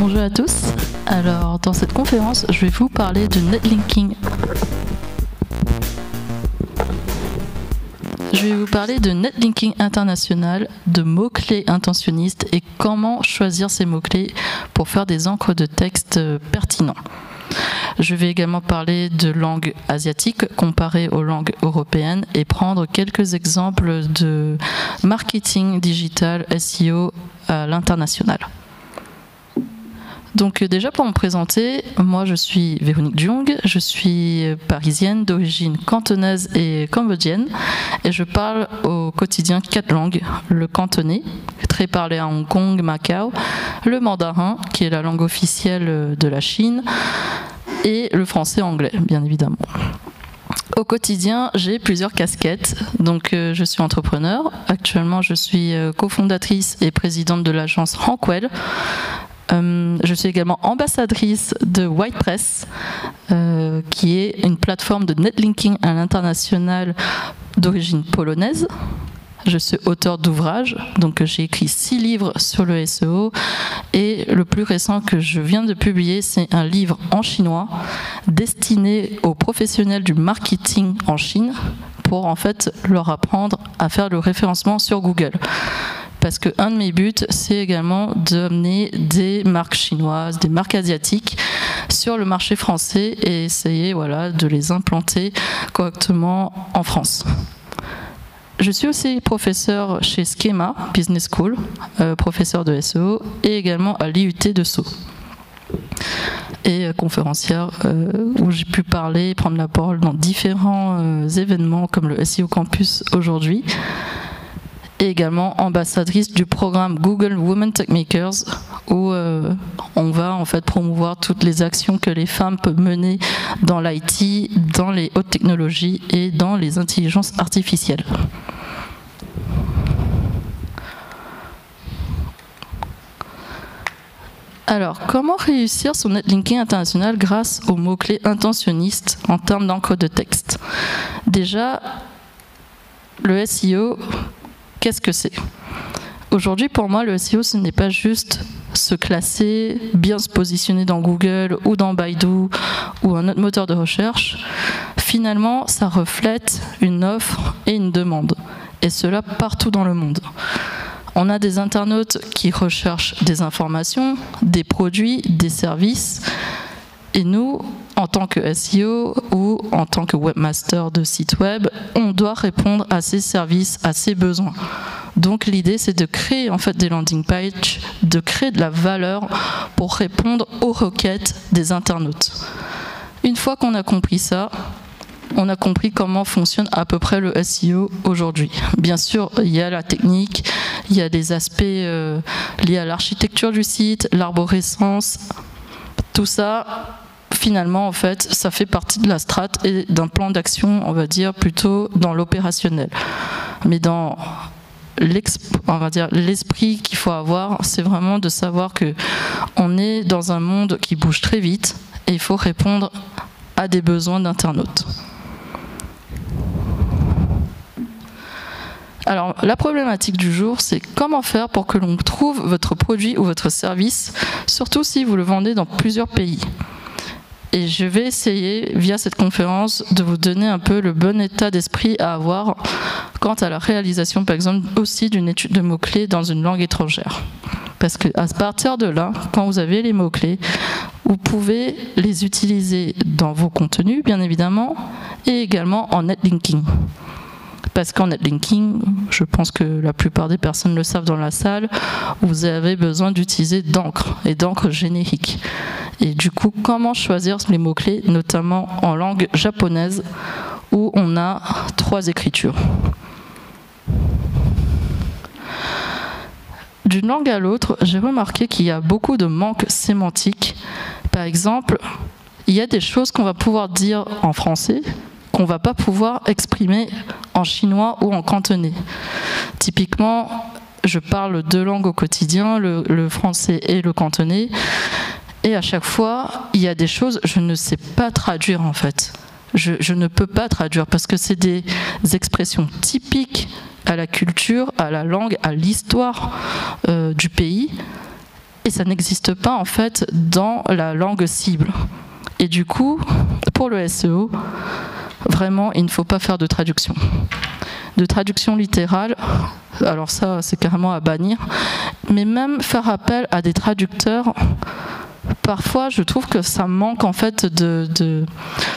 Bonjour à tous. Alors, dans cette conférence, je vais vous parler de netlinking. Je vais vous parler de netlinking international, de mots-clés intentionnistes et comment choisir ces mots-clés pour faire des encres de texte pertinents. Je vais également parler de langues asiatiques comparées aux langues européennes et prendre quelques exemples de marketing digital SEO à l'international. Donc déjà pour me présenter, moi je suis Véronique Jung, je suis parisienne d'origine cantonaise et cambodgienne et je parle au quotidien 4 langues, le cantonais, très parlé à Hong Kong, Macao, le mandarin qui est la langue officielle de la Chine et le français anglais bien évidemment. Au quotidien, j'ai plusieurs casquettes. Donc, je suis entrepreneur. Actuellement, je suis cofondatrice et présidente de l'agence Rankwell. Je suis également ambassadrice de WhitePress, qui est une plateforme de netlinking à l'international d'origine polonaise. Je suis auteur d'ouvrages, donc j'ai écrit 6 livres sur le SEO et le plus récent que je viens de publier, c'est un livre en chinois destiné aux professionnels du marketing en Chine pour en fait leur apprendre à faire le référencement sur Google. Parce qu'un de mes buts, c'est également d'amener des marques chinoises, des marques asiatiques sur le marché français et essayer de les implanter correctement en France. Je suis aussi professeur chez Schema Business School, professeur de SEO, et également à l'IUT de Sceaux. Et conférencière où j'ai pu parler, prendre la parole dans différents événements comme le SEO Campus aujourd'hui. Et également ambassadrice du programme Google Women Techmakers où on va en fait promouvoir toutes les actions que les femmes peuvent mener dans l'IT, dans les hautes technologies et dans les intelligences artificielles. Alors, comment réussir son netlinking international grâce aux mots-clés intentionnistes en termes d'encre de texte? Déjà, le SEO, qu'est-ce que c'est? Aujourd'hui, pour moi, le SEO, ce n'est pas juste se classer, bien se positionner dans Google ou dans Baidu ou un autre moteur de recherche. Finalement, ça reflète une offre et une demande, et cela partout dans le monde. On a des internautes qui recherchent des informations, des produits, des services, et nous, en tant que SEO ou en tant que webmaster de site web, on doit répondre à ces services, à ces besoins. Donc l'idée, c'est de créer en fait des landing pages, de créer de la valeur pour répondre aux requêtes des internautes. Une fois qu'on a compris ça, on a compris comment fonctionne à peu près le SEO aujourd'hui. Bien sûr, il y a la technique, il y a des aspects liés à l'architecture du site, l'arborescence, tout ça. Finalement, en fait, ça fait partie de la strate et d'un plan d'action, on va dire, plutôt dans l'opérationnel. Mais dans l'esprit qu'il faut avoir, c'est vraiment de savoir qu'on est dans un monde qui bouge très vite et il faut répondre à des besoins d'internautes. Alors, la problématique du jour, c'est comment faire pour que l'on trouve votre produit ou votre service, surtout si vous le vendez dans plusieurs pays. Et je vais essayer, via cette conférence, de vous donner un peu le bon état d'esprit à avoir quant à la réalisation, par exemple, aussi d'une étude de mots-clés dans une langue étrangère. Parce qu'à partir de là, quand vous avez les mots-clés, vous pouvez les utiliser dans vos contenus, bien évidemment, et également en netlinking. Parce qu'en netlinking, je pense que la plupart des personnes le savent dans la salle, vous avez besoin d'utiliser d'encre, et d'encre générique. Et du coup, comment choisir les mots-clés, notamment en langue japonaise, où on a 3 écritures. D'une langue à l'autre, j'ai remarqué qu'il y a beaucoup de manques sémantiques. Par exemple, il y a des choses qu'on va pouvoir dire en français, qu'on ne va pas pouvoir exprimer en chinois ou en cantonais. Typiquement, je parle 2 langues au quotidien, le français et le cantonais, et à chaque fois, il y a des choses, je ne sais pas traduire en fait. Je ne peux pas traduire parce que c'est des expressions typiques à la culture, à la langue, à l'histoire du pays. et ça n'existe pas en fait dans la langue cible. Et du coup, pour le SEO, vraiment, il ne faut pas faire de traduction. De traduction littérale, alors ça, c'est carrément à bannir, mais même faire appel à des traducteurs, parfois, je trouve que ça manque en fait de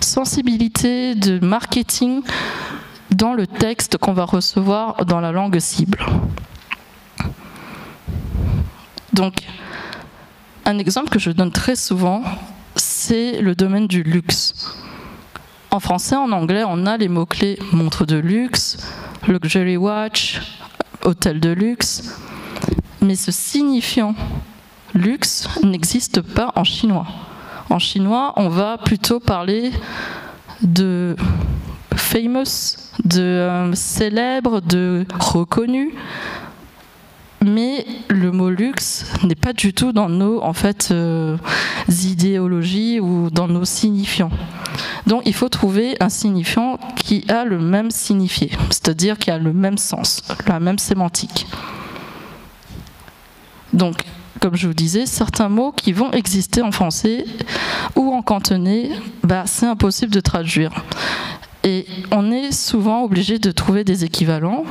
sensibilité, de marketing dans le texte qu'on va recevoir dans la langue cible. Donc, un exemple que je donne très souvent, c'est le domaine du luxe. En français, en anglais, on a les mots-clés montre de luxe, luxury watch, hôtel de luxe, mais ce signifiant luxe n'existe pas en chinois. En chinois, on va plutôt parler de famous, de célèbre, de reconnu, mais le mot luxe n'est pas du tout dans nos idéologies ou dans nos signifiants. Donc il faut trouver un signifiant qui a le même signifié, c'est-à-dire qui a le même sens, la même sémantique. Donc, comme je vous disais, certains mots qui vont exister en français ou en cantonais, c'est impossible de traduire. Et on est souvent obligé de trouver des équivalents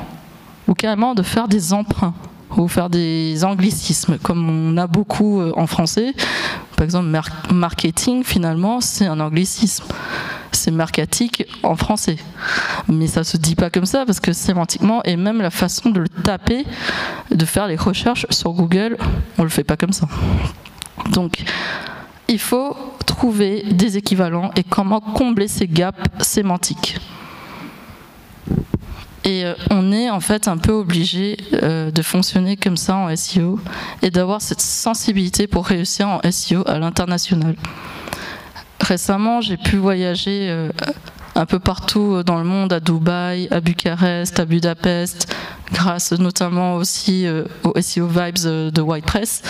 ou carrément de faire des emprunts ou faire des anglicismes, comme on a beaucoup en français. Par exemple, marketing, finalement, c'est un anglicisme. C'est mercatique en français. Mais ça ne se dit pas comme ça, parce que sémantiquement, et même la façon de le taper, de faire les recherches sur Google, on ne le fait pas comme ça. Donc, il faut trouver des équivalents et comment combler ces gaps sémantiques. Et on est en fait un peu obligé de fonctionner comme ça en SEO et d'avoir cette sensibilité pour réussir en SEO à l'international. Récemment, j'ai pu voyager un peu partout dans le monde, à Dubaï, à Bucarest, à Budapest, grâce notamment aussi au SEO Vibes de WordPress.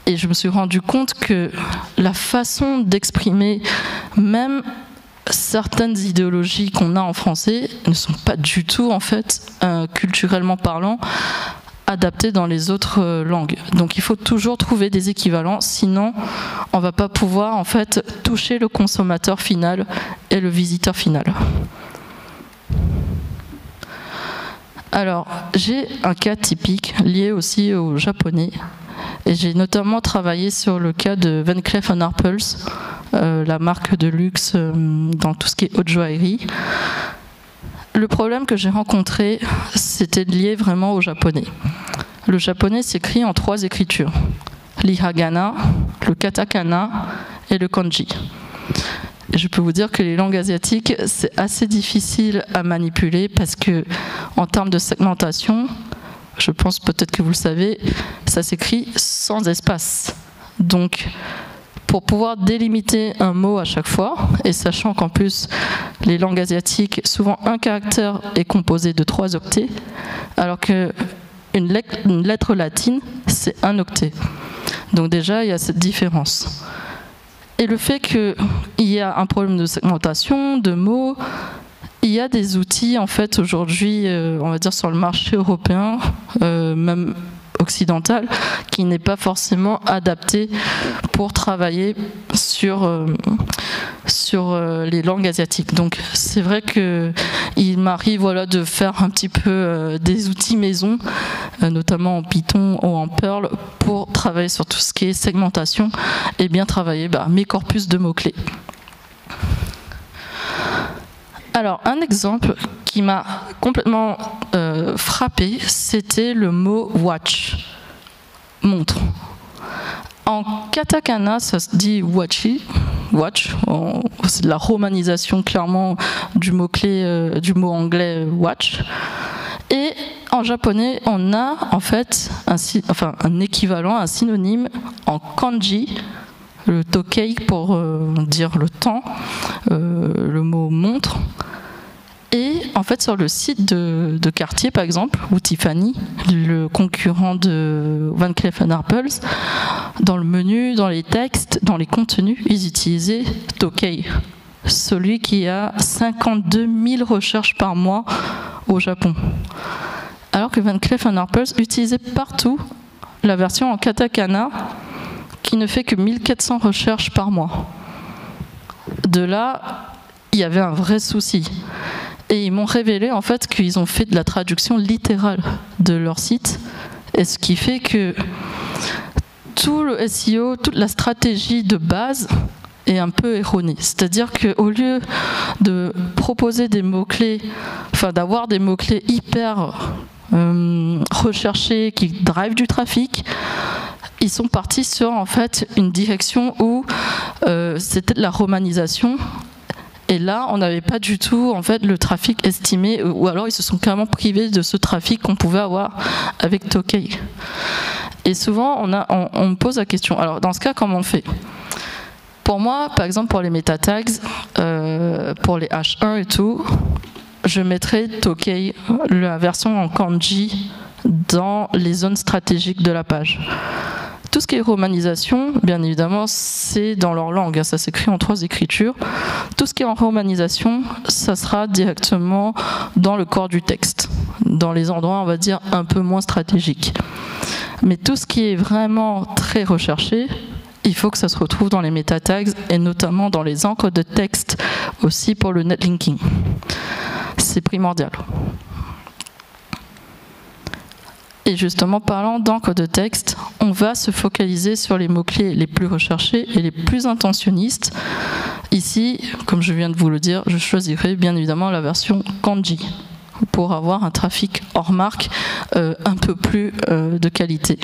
Et je me suis rendu compte que la façon d'exprimer même certaines idéologies qu'on a en français ne sont pas du tout, en fait, culturellement parlant, adaptées dans les autres langues. Donc il faut toujours trouver des équivalents, sinon on ne va pas pouvoir, en fait, toucher le consommateur final et le visiteur final. Alors, j'ai un cas typique lié aussi au japonais. Et j'ai notamment travaillé sur le cas de Van Cleef & Arpels, la marque de luxe dans tout ce qui est haute joaillerie. Le problème que j'ai rencontré, c'était lié vraiment au japonais. Le japonais s'écrit en 3 écritures: l'hiragana, le katakana et le kanji. Et je peux vous dire que les langues asiatiques, c'est assez difficile à manipuler parce que, en termes de segmentation, je pense peut-être que vous le savez, ça s'écrit sans espace. Donc, pour pouvoir délimiter un mot à chaque fois, et sachant qu'en plus, les langues asiatiques, souvent un caractère est composé de 3 octets, alors qu'une lettre latine, c'est 1 octet. Donc déjà, il y a cette différence. Et le fait qu'il y a un problème de segmentation, de mots, il y a des outils, en fait, aujourd'hui, on va dire sur le marché européen, même occidental, qui n'est pas forcément adapté pour travailler sur les langues asiatiques. Donc, c'est vrai qu'il m'arrive de faire un petit peu des outils maison, notamment en Python ou en Perl, pour travailler sur tout ce qui est segmentation et bien travailler mes corpus de mots-clés. Alors, un exemple qui m'a complètement frappé, c'était le mot watch, montre. En katakana, ça se dit wachi, watch, c'est de la romanisation clairement du mot-clé, du mot anglais watch. Et en japonais, on a en fait un équivalent, un synonyme en kanji, le tokei pour dire le temps, le mot montre. Et en fait, sur le site de Cartier, par exemple, ou Tiffany, le concurrent de Van Cleef & Arpels, dans le menu, dans les textes, dans les contenus, ils utilisaient Tokei, celui qui a 52 000 recherches par mois au Japon. Alors que Van Cleef & Arpels utilisait partout la version en katakana qui ne fait que 1400 recherches par mois. De là, il y avait un vrai souci. Et ils m'ont révélé en fait qu'ils ont fait de la traduction littérale de leur site, et ce qui fait que tout le SEO, toute la stratégie de base est un peu erronée. C'est-à-dire qu'au lieu de proposer des mots-clés, enfin d'avoir des mots-clés hyper recherchés qui drivent du trafic, ils sont partis sur en fait une direction où c'était de la romanisation. Et là, on n'avait pas du tout en fait le trafic estimé, ou alors ils se sont carrément privés de ce trafic qu'on pouvait avoir avec Tokay. Et souvent, on me pose la question. Alors, dans ce cas, comment on fait ? Pour moi, par exemple, pour les meta tags, pour les H1 et tout, je mettrais Tokay, la version en kanji, dans les zones stratégiques de la page. Tout ce qui est romanisation, bien évidemment, c'est dans leur langue. Ça s'écrit en 3 écritures. Tout ce qui est en romanisation, ça sera directement dans le corps du texte, dans les endroits, on va dire, un peu moins stratégiques. Mais tout ce qui est vraiment très recherché, il faut que ça se retrouve dans les meta tags et notamment dans les encres de texte aussi pour le netlinking. C'est primordial. Et justement, parlant d'encre de texte, on va se focaliser sur les mots-clés les plus recherchés et les plus intentionnistes. Ici, comme je viens de vous le dire, je choisirai bien évidemment la version kanji pour avoir un trafic hors marque un peu plus de qualité.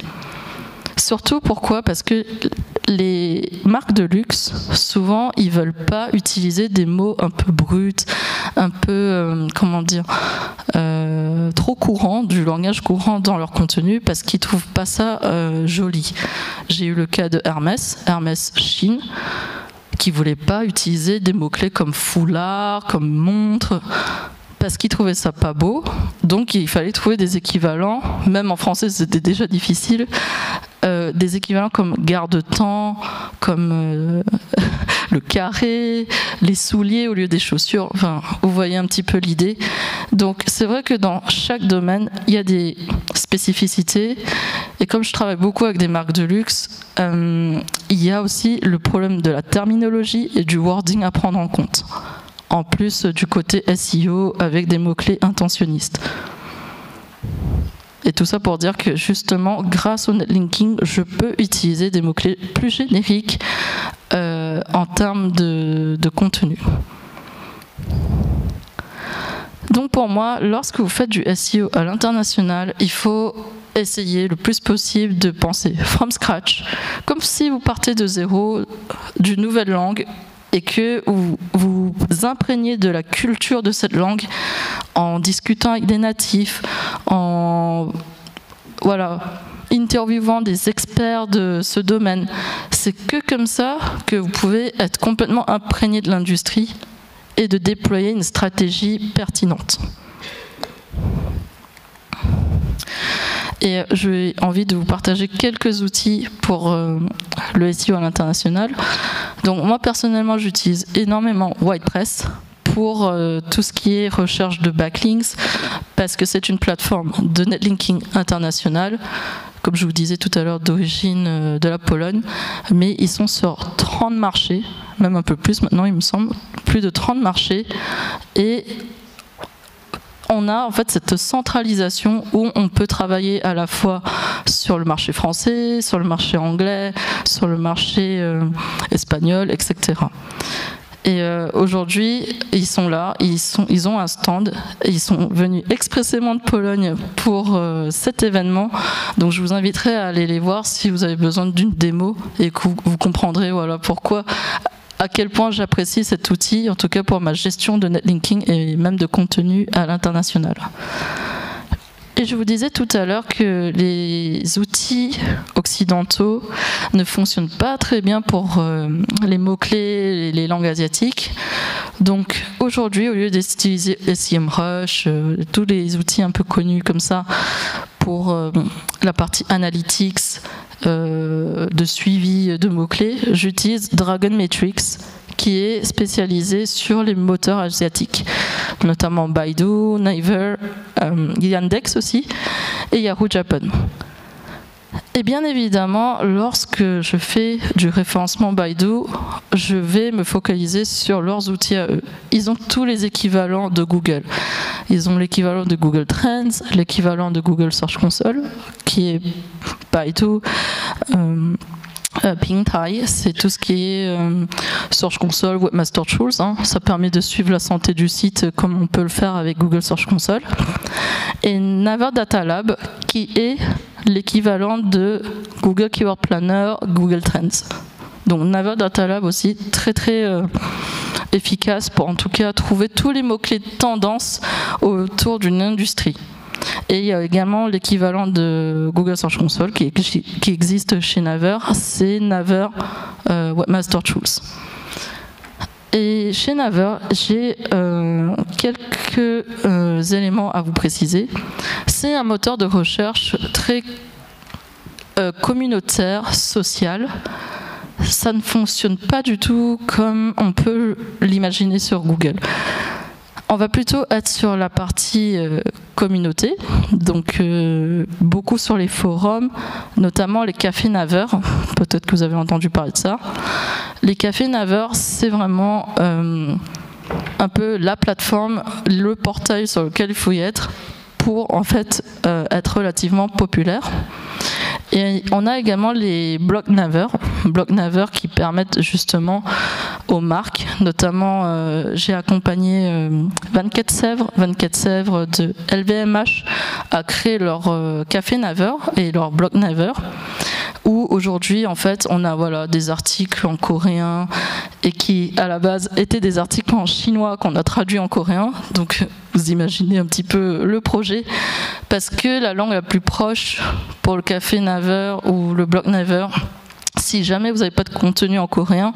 Surtout pourquoi ? Parce que les marques de luxe, souvent, ils veulent pas utiliser des mots un peu bruts, un peu, trop courants, du langage courant dans leur contenu, parce qu'ils trouvent pas ça joli. J'ai eu le cas de Hermès Chine, qui voulait pas utiliser des mots-clés comme foulard, comme montre, parce qu'ils trouvaient ça pas beau. Donc il fallait trouver des équivalents, même en français c'était déjà difficile, des équivalents comme garde-temps, comme le carré, les souliers au lieu des chaussures. Enfin, vous voyez un petit peu l'idée. Donc c'est vrai que dans chaque domaine, il y a des spécificités. Et comme je travaille beaucoup avec des marques de luxe, il y a aussi le problème de la terminologie et du wording à prendre en compte. En plus du côté SEO avec des mots-clés intentionnistes. Et tout ça pour dire que justement, grâce au netlinking, je peux utiliser des mots-clés plus génériques en termes de contenu. Donc pour moi, lorsque vous faites du SEO à l'international, il faut essayer le plus possible de penser from scratch, comme si vous partez de zéro, d'une nouvelle langue, et que vous vous imprégnez de la culture de cette langue en discutant avec des natifs, en interviewant des experts de ce domaine. C'est que comme ça que vous pouvez être complètement imprégné de l'industrie et de déployer une stratégie pertinente. Et j'ai envie de vous partager quelques outils pour le SEO à l'international. Donc moi personnellement j'utilise énormément WordPress pour tout ce qui est recherche de backlinks, parce que c'est une plateforme de netlinking international, comme je vous disais tout à l'heure, d'origine de la Pologne, mais ils sont sur 30 marchés, même un peu plus maintenant il me semble, plus de 30 marchés, et on a en fait cette centralisation où on peut travailler à la fois sur le marché français, sur le marché anglais, sur le marché espagnol, etc. Et aujourd'hui, ils sont là, ils ont un stand, ils sont venus expressément de Pologne pour cet événement. Donc je vous inviterai à aller les voir si vous avez besoin d'une démo et que vous comprendrez pourquoi, à quel point j'apprécie cet outil, en tout cas pour ma gestion de netlinking et même de contenu à l'international. Et je vous disais tout à l'heure que les outils occidentaux ne fonctionnent pas très bien pour les mots-clés et les langues asiatiques. Donc aujourd'hui, au lieu d'utiliser SEMrush, tous les outils un peu connus comme ça pour la partie analytics, de suivi de mots-clés, j'utilise Dragon Metrics, qui est spécialisé sur les moteurs asiatiques, notamment Baidu, Naver, Yandex aussi, et Yahoo Japan. Et bien évidemment, lorsque je fais du référencement Baidu, je vais me focaliser sur leurs outils à eux. Ils ont tous les équivalents de Google. Ils ont l'équivalent de Google Trends, l'équivalent de Google Search Console, qui est Baidu. Pingtai, c'est tout ce qui est Search Console, Webmaster Tools. Ça permet de suivre la santé du site comme on peut le faire avec Google Search Console. Et Naver Data Lab, qui est l'équivalent de Google Keyword Planner, Google Trends. Donc Naver Data Lab aussi, très très efficace pour en tout cas trouver tous les mots-clés de tendance autour d'une industrie. Et il y a également l'équivalent de Google Search Console qui existe chez Naver, c'est Naver Webmaster Tools. Et chez Naver, j'ai quelques éléments à vous préciser. C'est un moteur de recherche très communautaire, social. Ça ne fonctionne pas du tout comme on peut l'imaginer sur Google. On va plutôt être sur la partie communauté, donc beaucoup sur les forums, notamment les cafés Naver. Peut-être que vous avez entendu parler de ça. Les cafés Naver, c'est vraiment un peu la plateforme, le portail sur lequel il faut y être pour en fait être relativement populaire. Et on a également les blogs Naver qui permettent justement aux marques, notamment j'ai accompagné 24 Sèvres de LVMH à créer leur café Naver et leur blog Naver, où aujourd'hui en fait on a des articles en coréen et qui à la base étaient des articles en chinois qu'on a traduits en coréen. Donc vous imaginez un petit peu le projet, parce que la langue la plus proche pour le café Naver ou le blog Naver, si jamais vous n'avez pas de contenu en coréen,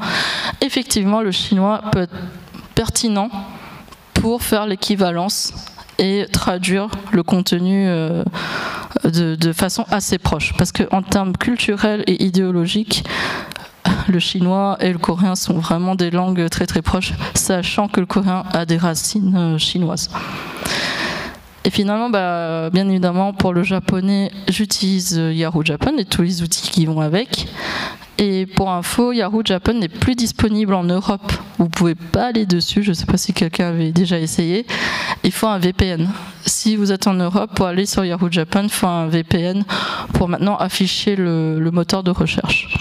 effectivement le chinois peut être pertinent pour faire l'équivalence et traduire le contenu de façon assez proche. Parce qu'en termes culturels et idéologiques, le chinois et le coréen sont vraiment des langues très très proches, sachant que le coréen a des racines chinoises. Et finalement, bien évidemment, pour le japonais, j'utilise Yahoo Japan et tous les outils qui vont avec. Et pour info, Yahoo Japan n'est plus disponible en Europe. Vous ne pouvez pas aller dessus, je ne sais pas si quelqu'un avait déjà essayé. Il faut un VPN. Si vous êtes en Europe, pour aller sur Yahoo Japan, il faut un VPN pour maintenant afficher le moteur de recherche.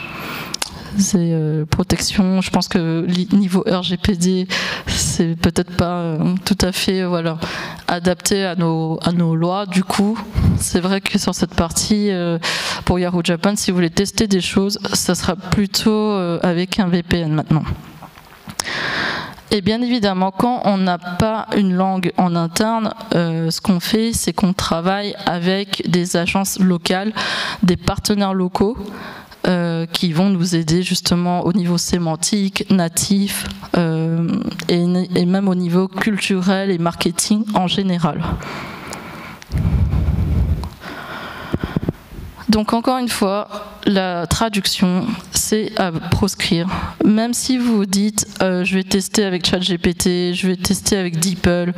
C'est protection, je pense que niveau RGPD, c'est peut-être pas tout à fait adapté à nos lois. Du coup, c'est vrai que sur cette partie, pour Yahoo Japan, si vous voulez tester des choses, ça sera plutôt avec un VPN maintenant. Et bien évidemment, quand on n'a pas une langue en interne, ce qu'on fait, c'est qu'on travaille avec des agences locales, des partenaires locaux, qui vont nous aider justement au niveau sémantique, natif, et même au niveau culturel et marketing en général. Donc encore une fois, la traduction, c'est à proscrire. Même si vous dites je vais tester avec ChatGPT, je vais tester avec DeepL,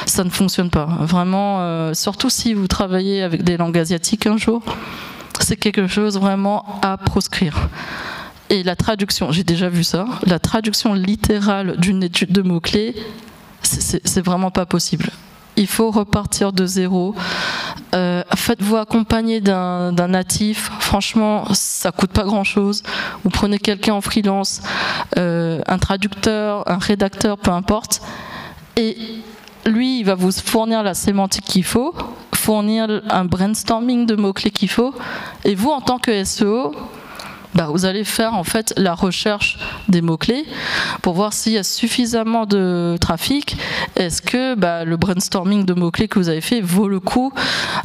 ça ne fonctionne pas. Vraiment, surtout si vous travaillez avec des langues asiatiques un jour, c'est quelque chose vraiment à proscrire. Et la traduction, j'ai déjà vu ça, la traduction littérale d'une étude de mots-clés, c'est vraiment pas possible. Il faut repartir de zéro. Faites-vous accompagner d'un natif. Franchement, ça coûte pas grand-chose. Vous prenez quelqu'un en freelance, un traducteur, un rédacteur, peu importe, et lui, il va vous fournir la sémantique qu'il faut, fournir un brainstorming de mots-clés qu'il faut, et vous, en tant que SEO, vous allez faire en fait la recherche des mots-clés pour voir s'il y a suffisamment de trafic. Est-ce que le brainstorming de mots-clés que vous avez fait vaut le coup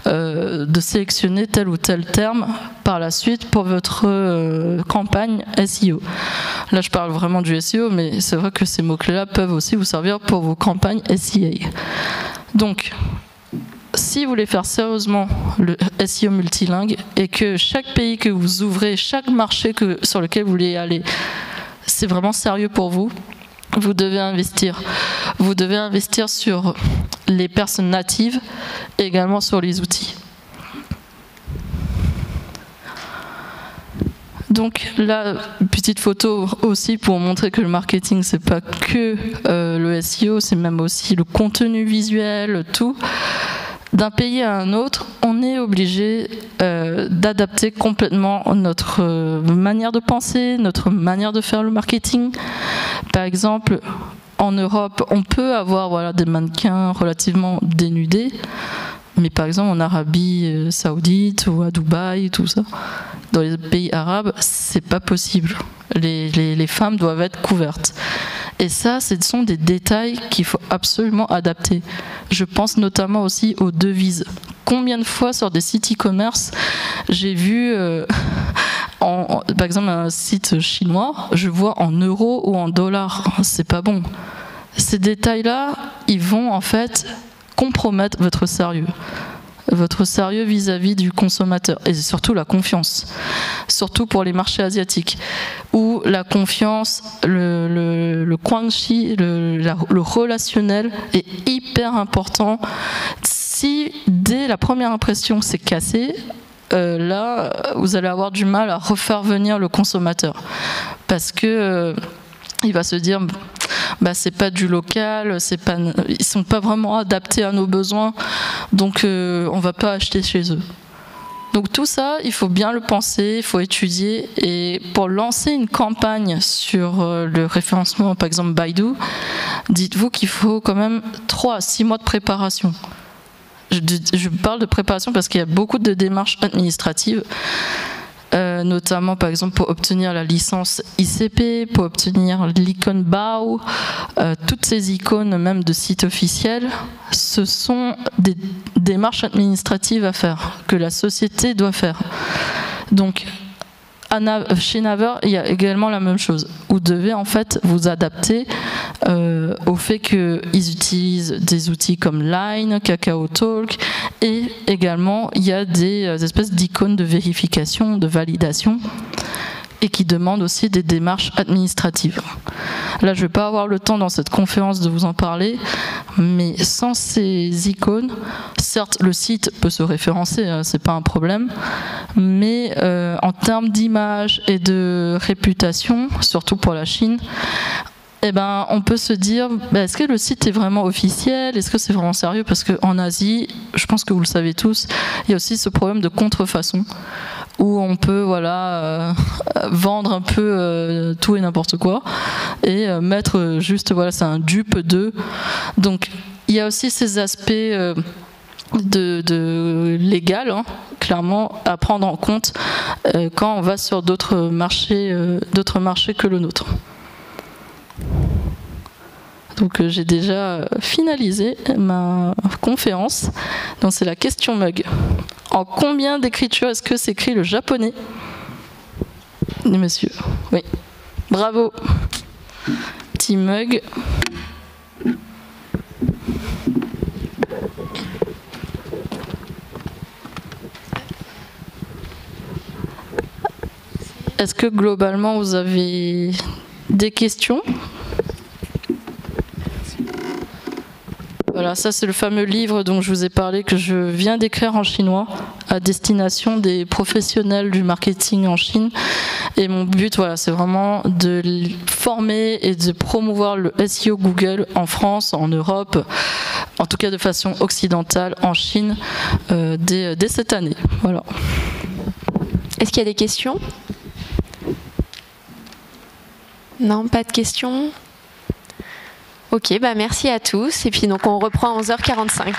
de sélectionner tel ou tel terme par la suite pour votre campagne SEO. Là, je parle vraiment du SEO, mais c'est vrai que ces mots-clés-là peuvent aussi vous servir pour vos campagnes SEA. Donc, si vous voulez faire sérieusement le SEO multilingue et que chaque pays que vous ouvrez, chaque marché sur lequel vous voulez aller, c'est vraiment sérieux pour vous, vous devez investir. Vous devez investir sur les personnes natives et également sur les outils. Donc là, petite photo aussi pour montrer que le marketing, c'est pas que le SEO, c'est même aussi le contenu visuel, tout. D'un pays à un autre, on est obligé d'adapter complètement notre manière de penser, notre manière de faire le marketing. Par exemple, en Europe, on peut avoir des mannequins relativement dénudés, mais par exemple en Arabie Saoudite ou à Dubaï, tout ça, dans les pays arabes, c'est pas possible. Les femmes doivent être couvertes. Et ça, ce sont des détails qu'il faut absolument adapter. Je pense notamment aussi aux devises. Combien de fois sur des sites e-commerce, j'ai vu, par exemple un site chinois, je vois en euros ou en dollars. C'est pas bon. Ces détails-là, ils vont en fait compromettre votre sérieux vis-à-vis du consommateur et surtout la confiance, surtout pour les marchés asiatiques où la confiance, le guanxi, le relationnel est hyper important. Si dès la première impression c'est cassé, là vous allez avoir du mal à refaire venir le consommateur parce que il va se dire c'est pas du local, ils sont pas vraiment adaptés à nos besoins, donc on va pas acheter chez eux. Donc tout ça, il faut bien le penser, il faut étudier, et pour lancer une campagne sur le référencement, par exemple Baidu, dites-vous qu'il faut quand même 3 à 6 mois de préparation. Je parle de préparation parce qu'il y a beaucoup de démarches administratives. Notamment par exemple pour obtenir la licence ICP, pour obtenir l'icône BAO, toutes ces icônes même de sites officiels, ce sont des démarches administratives à faire, que la société doit faire. Donc chez Naver, il y a également la même chose. Vous devez en fait vous adapter au fait qu'ils utilisent des outils comme Line, KakaoTalk, et également il y a des espèces d'icônes de vérification, de validation, et qui demandent aussi des démarches administratives. Là, je ne vais pas avoir le temps dans cette conférence de vous en parler, mais sans ces icônes, certes, le site peut se référencer, c'est pas un problème, mais en termes d'image et de réputation, surtout pour la Chine, on peut se dire, est-ce que le site est vraiment officiel? Est-ce que c'est vraiment sérieux? Parce qu'en Asie, je pense que vous le savez tous, il y a aussi ce problème de contrefaçon, où on peut vendre un peu tout et n'importe quoi, et mettre juste, c'est un dupe de. Donc, il y a aussi ces aspects de légal, clairement, à prendre en compte quand on va sur d'autres marchés que le nôtre. Donc j'ai déjà finalisé ma conférence. Donc c'est la question mug. En combien d'écritures est-ce que s'écrit le japonais? Monsieur. Oui. Bravo. Petit mug. Est-ce que globalement vous avez des questions? Voilà, ça c'est le fameux livre dont je vous ai parlé, que je viens d'écrire en chinois à destination des professionnels du marketing en Chine. Et mon but, c'est vraiment de former et de promouvoir le SEO Google en France, en Europe, en tout cas de façon occidentale, en Chine, dès cette année. Voilà. Est-ce qu'il y a des questions? Non, pas de questions? Ok, merci à tous. Et puis donc on reprend à 11h45.